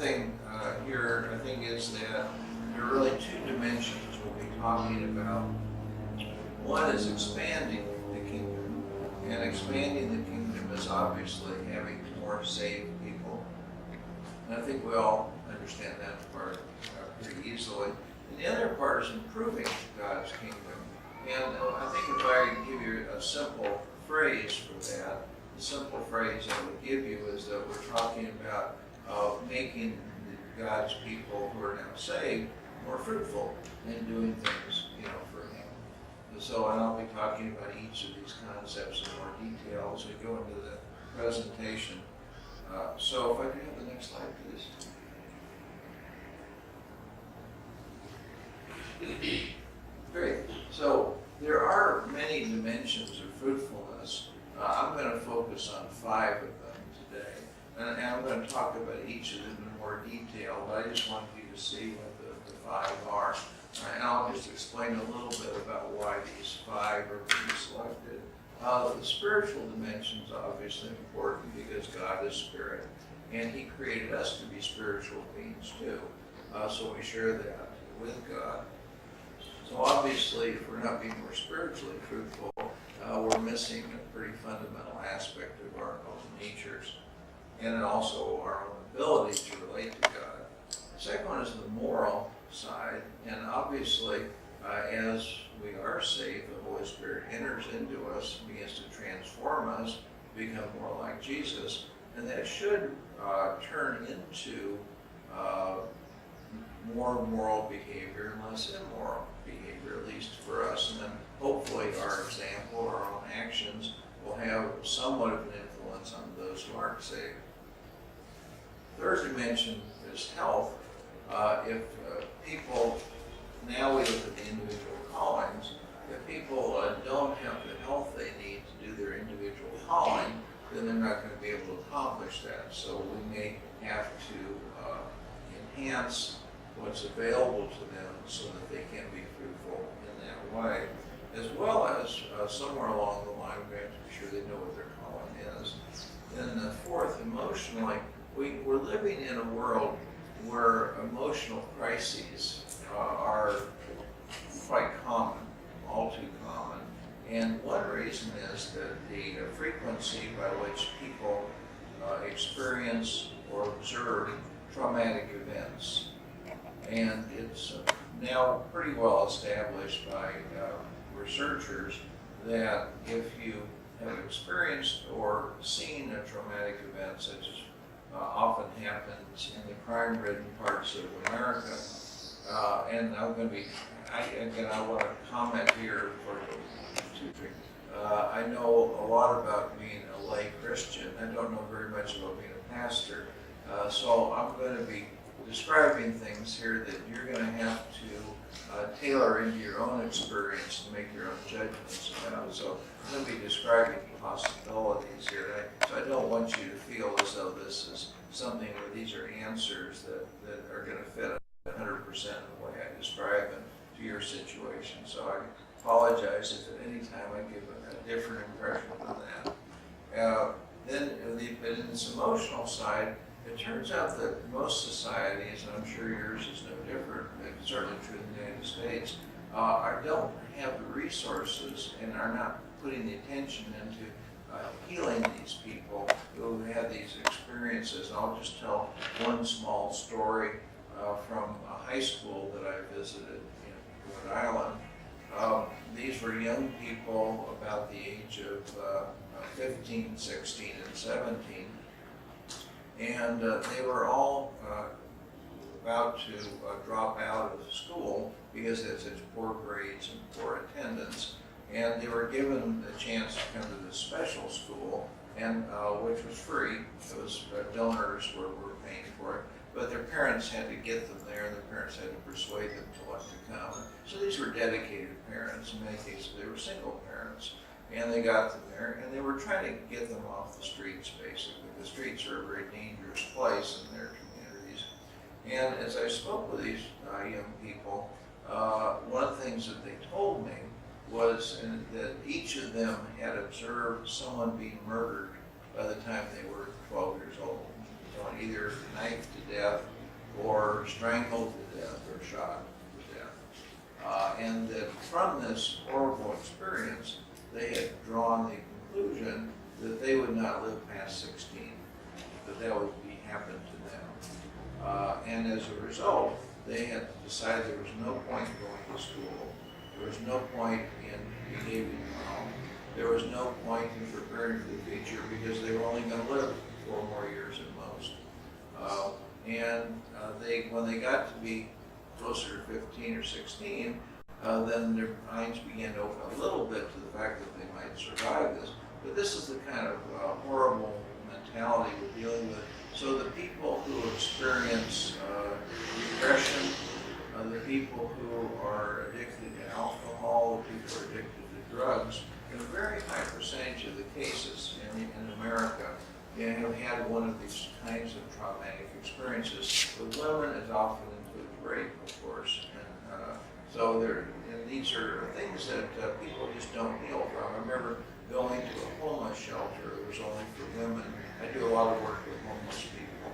thing here, I think, is that there are really two dimensions we'll be talking about. One is expanding the kingdom, and expanding the kingdom is obviously having more saved people. And I think we all understand that part pretty easily. And the other part is improving God's kingdom. And I think if I give you a simple phrase for that, the simple phrase I would give you is that we're talking about making God's people who are now saved more fruitful in doing things, for Him. So, and I'll be talking about each of these concepts in more detail as we go into the presentation. So, if I could have the next slide, please. Great. So, there are many dimensions of fruitfulness. I'm going to focus on 5 of them today. And I'm going to talk about each of them in more detail, but I just want you to see what the 5 are. And I'll just explain a little bit about why these 5 are being selected. The spiritual dimension is obviously important because God is spirit, and He created us to be spiritual beings too. So we share that with God. So obviously, if we're not being more spiritually fruitful, we're missing a pretty fundamental aspect of our own natures, and also our own ability to relate to God. The second one is the moral side, and obviously, as we are saved, the Holy Spirit enters into us, begins to transform us, become more like Jesus, and that should turn into more moral behavior and less immoral behavior, at least for us, and then hopefully our example, our own actions, will have somewhat of an influence on those who aren't saved. Third dimension is health. If people, now we look at the individual callings, if people don't have the health they need to do their individual calling, then they're not going to be able to accomplish that. So we may have to enhance what's available to them so that they can be fruitful in that way, as well as somewhere along the line we have to be sure they know what their calling is. Then the fourth, emotionally, we're living in a world where emotional crises are quite common, all too common. And one reason is that the frequency by which people experience or observe traumatic events. And it's now pretty well established by researchers that if you have experienced or seen a traumatic event, such as often happens in the crime-ridden parts of America, and I'm going to be, I want to comment here for I know a lot about being a lay Christian. I don't know very much about being a pastor. So I'm going to be describing things here that you're going to have to tailor into your own experience and make your own judgments about. So I'm going to be describing possibilities here. So I don't want you to feel as though this is something where these are answers that are going to fit 100% the way I describe them to your situation. So I apologize if at any time I give a different impression than that. Then in this emotional side, it turns out that most societies, and I'm sure yours is no different, it's certainly true in the United States, don't have the resources and are not putting the attention into healing these people who had these experiences. And I'll just tell one small story from a high school that I visited in Rhode Island. These were young people about the age of 15, 16, and 17. And they were all about to drop out of school because they had such poor grades and poor attendance. And they were given the chance to come to this special school, and which was free. It was donors were paying for it, but their parents had to get them there, and their parents had to persuade them to want to come. So these were dedicated parents. In many cases, they were single parents. And they got them there, and they were trying to get them off the streets, basically. The streets are a very dangerous place in their communities. And as I spoke with these young people, one of the things that they told me was that each of them had observed someone being murdered by the time they were 12 years old. either knifed to death or strangled to death or shot to death. And that from this horrible experience, they had drawn the conclusion that they would not live past 16, that would happen to them. And as a result, they had decided there was no point in going to school. There was no point in behaving well. There was no point in preparing for the future because they were only going to live 4 more years at most. When they got to be closer to 15 or 16, then their minds began to open a little bit to the fact that they might survive this. But this is the kind of horrible mentality we're dealing with. So the people who experience depression, the people who are addicted to alcohol, the people who are addicted to drugs, in a very high percentage of the cases in America, have had one of these kinds of traumatic experiences. With women, it's often includes rape, of course. And these are things that people just don't heal from. I remember going to a homeless shelter. It was only for women. I do a lot of work with homeless people.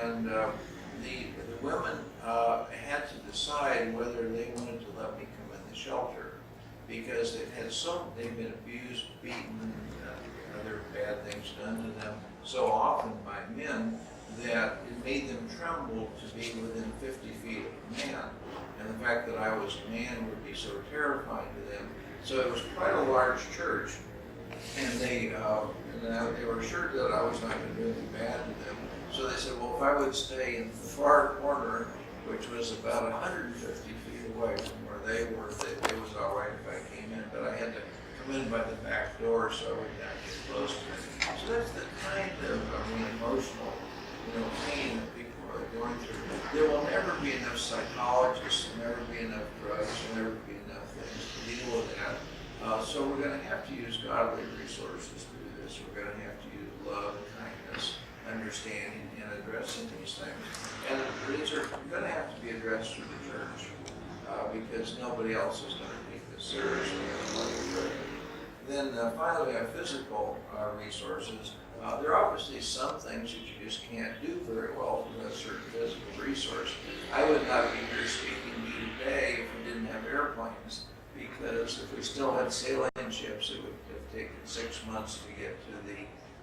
And the women had to decide whether they wanted to let me come in the shelter because they've been abused, beaten, other bad things done to them so often by men that it made them tremble to be within 50 feet of a man. And the fact that I was a man would be so terrifying to them. So it was quite a large church, and they were sure that I was not going to do anything bad to them. So they said, well, if I would stay in the far corner, which was about 150 feet away from where they were, it was all right if I came in, but I had to come in by the back door so I would not get close to it. So that's the kind of emotional pain that people are going through. There will never be enough psychologists, there'll never be enough drugs, there'll never be enough things to deal with that. So we're going to have to use godly resources to do this. We're going to have to use love, kindness, understanding, and addressing these things. And these are going to have to be addressed through the church because nobody else is going to take this seriously. Then finally, we have physical resources. There are obviously some things that you just can't do very well without certain physical resource. I would not be here speaking to you today if we didn't have airplanes, because if we still had sailing ships, it would have taken 6 months to get to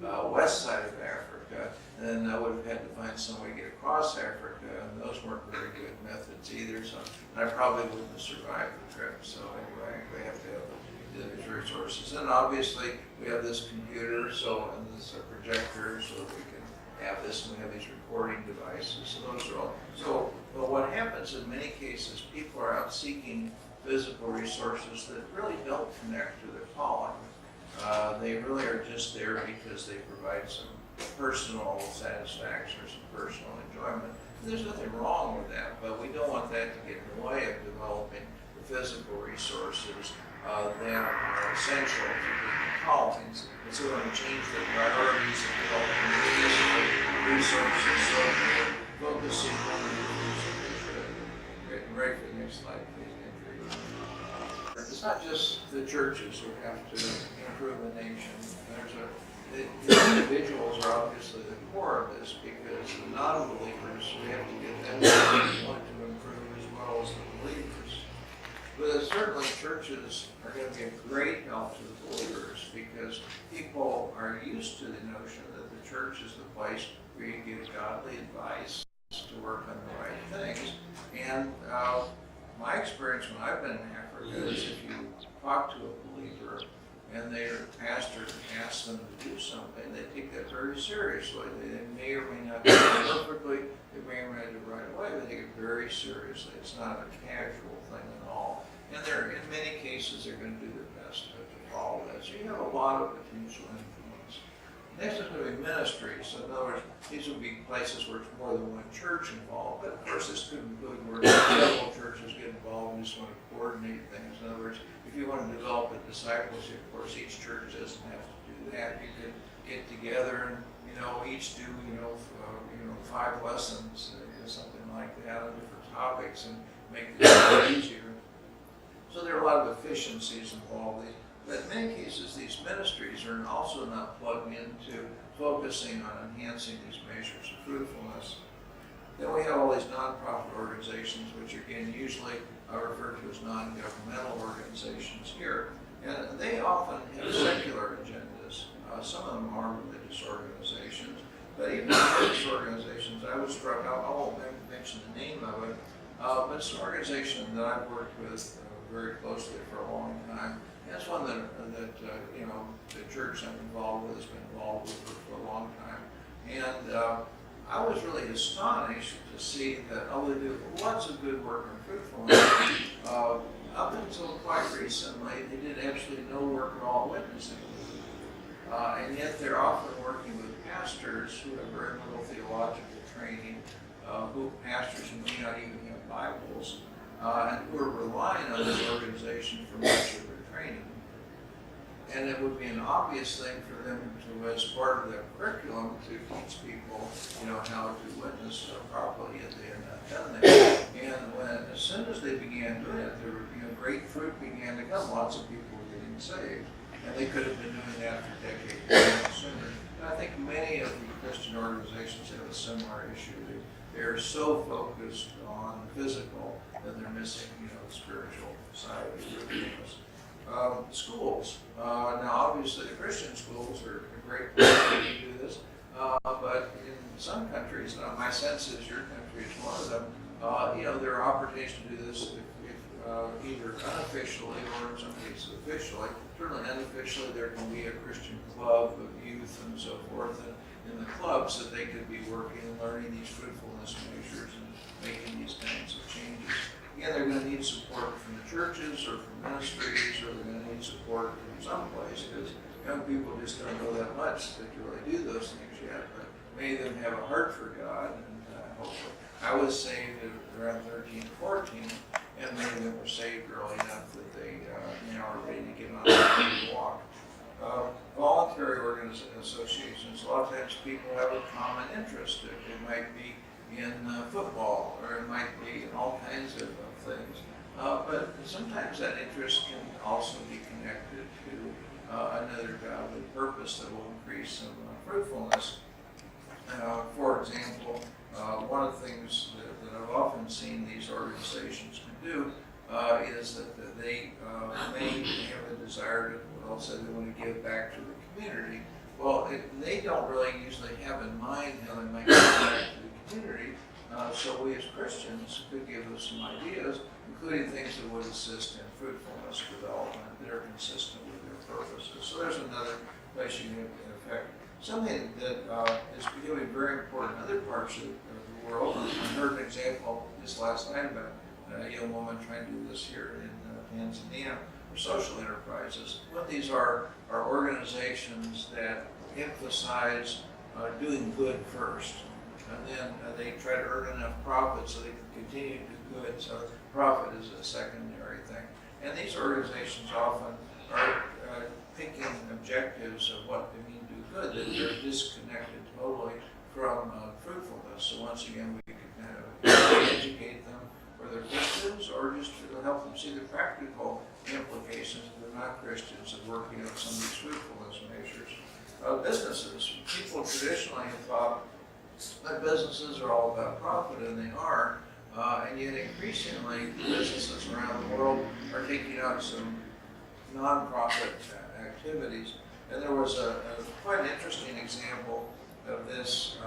the west side of Africa, and then I would have had to find some way to get across Africa, and those weren't very good methods either, so I probably wouldn't have survived the trip. So anyway, we have to have these resources. And obviously, we have this computer, and this projector, so that we can have this, and we have these recording devices. So those are all. But what happens in many cases, people are out seeking physical resources that really don't connect to their calling. They really are just there because they provide some personal satisfaction or some personal enjoyment. And there's nothing wrong with that, but we don't want that to get in the way of developing the physical resources that are essential to the callings. And so we're going to change the priorities of developing the physical resources. So we're focusing on the resources. Ready for the next slide, please. It's not just the churches who have to improve the nation. The individuals are obviously the core of this, because the non-believers, we have to get them to want to improve as well as the believers. But certainly churches are going to be a great help to the believers, because people are used to the notion that the church is the place where you get godly advice to work on the right things. And my experience when I've been in Africa is if you talk to a believer and their pastor asks them to do something, they take that very seriously. They may or may not do it perfectly, they may or may not do it right away, but they take it very seriously. It's not a casual thing at all. And in many cases, they're going to do their best to follow that. So you have a lot of potential influence. Next is going to be ministry. So in other words, these will be places where it's more than one church involved. But of course, this could include where several churches get involved and just want to coordinate things. In other words, if you want to develop a discipleship course, each church doesn't have to do that. You could get together and each do 5 lessons, something like that, on different topics, and make it easier. So there are a lot of efficiencies involved. But in many cases, these ministries are also not plugged into focusing on enhancing these measures of fruitfulness. Then we have all these nonprofit organizations, which again usually are referred to as non-governmental organizations here. And they often have secular agendas. Some of them are religious organizations, but even religious organizations, I was struck, I won't mention the name of it, but it's an organization that I've worked with very closely for a long time. And it's one that you know, the church I'm involved with has been involved with for a long time. And I was really astonished to see that, they do lots of good work in fruitfulness. Up until quite recently, they did absolutely no work at all witnessing. And yet they're often working with pastors who have very little theological training, pastors who may not even have Bibles, and who are relying on this organization for much of their training. And it would be an obvious thing for them to, as part of their curriculum, to teach people, you know, how to witness properly, and they had not done that. And as soon as they began doing it, there were, you know, great fruit began to come. Lots of people were getting saved, and they could have been doing that for decades sooner. And I think many of the Christian organizations have a similar issue. They're so focused on the physical that they're missing, you know, the spiritual side of fruitfulness. Schools. Now, obviously, the Christian schools are a great place to do this, but in some countries, my sense is your country is one of them, you know, there are opportunities to do this if either unofficially or in some cases officially. Certainly unofficially, there can be a Christian club of youth and so forth, and in the clubs that they could be working and learning these fruitfulness measures and making these kinds of changes. Again, they're going to need support from the churches or from ministries, or they're going to need support from someplace, because young people just don't know that much to really do those things yet. But many of them have a heart for God, and hopefully. I was saved at around 13 or 14, and many of them were saved early enough that they now are ready to get on the walk. Voluntary associations, a lot of times people have a common interest. It might be in football, or it might be in all kinds of things. But sometimes that interest can also be connected to another godly purpose that will increase some fruitfulness. For example, one of the things that I've often seen these organizations can do is that they may have a desire to, well, say they want to give back to the community. Well, they don't really usually have in mind how they might give back to the community. So we as Christians could give them some ideas, including things that would assist in fruitfulness development that are consistent with their purposes. So there's another place you can affect. Something that is becoming very important in other parts of the world. I heard an example just last night about a young woman trying to do this here in Tanzania for social enterprises. What these are organizations that emphasize doing good first. And then they try to earn enough profit so they can continue to do good. So profit is a secondary thing. And these organizations often are picking objectives of what they mean to do good, that they're disconnected totally from fruitfulness. So once again, we can kind of educate them, whether Christians, or just to help them see the practical implications if they're not Christians of working on some of these fruitfulness measures. Businesses. People traditionally have thought that businesses are all about profit, and they are, and yet increasingly businesses around the world are taking on some non-profit activities. And there was a quite interesting example of this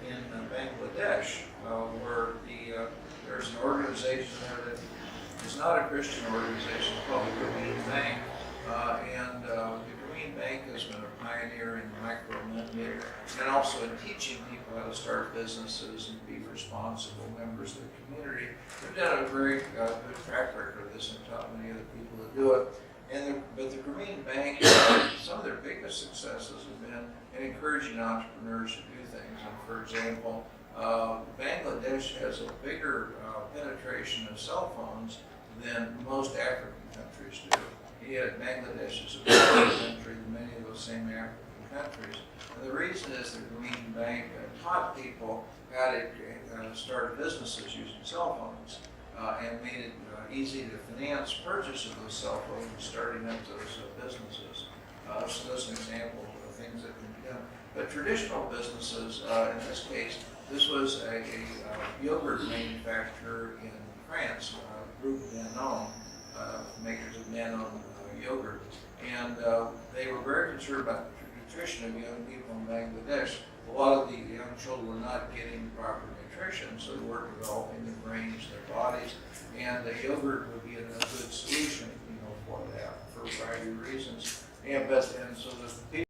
in Bangladesh, where there's an organization there that is not a Christian organization called the Grameen Bank, and the Grameen Bank has been a pioneer in micro-lending and also in teaching people how to start businesses and be responsible members of the community. They've done a very good track record of this and taught many other people to do it. But the Grameen Bank, some of their biggest successes have been in encouraging entrepreneurs to do things. And for example, Bangladesh has a bigger penetration of cell phones than most African countries do. Yet Bangladesh is a bigger country than many of those same African countries. And the reason is the Grameen Bank taught people how to start businesses using cell phones. and made it easy to finance purchase of those cell phones and starting up those businesses. So that's an example of things that can be done. But traditional businesses, in this case, this was a yogurt manufacturer in France, Groupe Danone, makers of Danone yogurt, and they were very concerned about the nutrition of young people in Bangladesh. A lot of the young children were not getting proper nutrition, so they were developing their brains, their bodies, and the yogurt would be a good solution, for that, for a variety of reasons. And so the people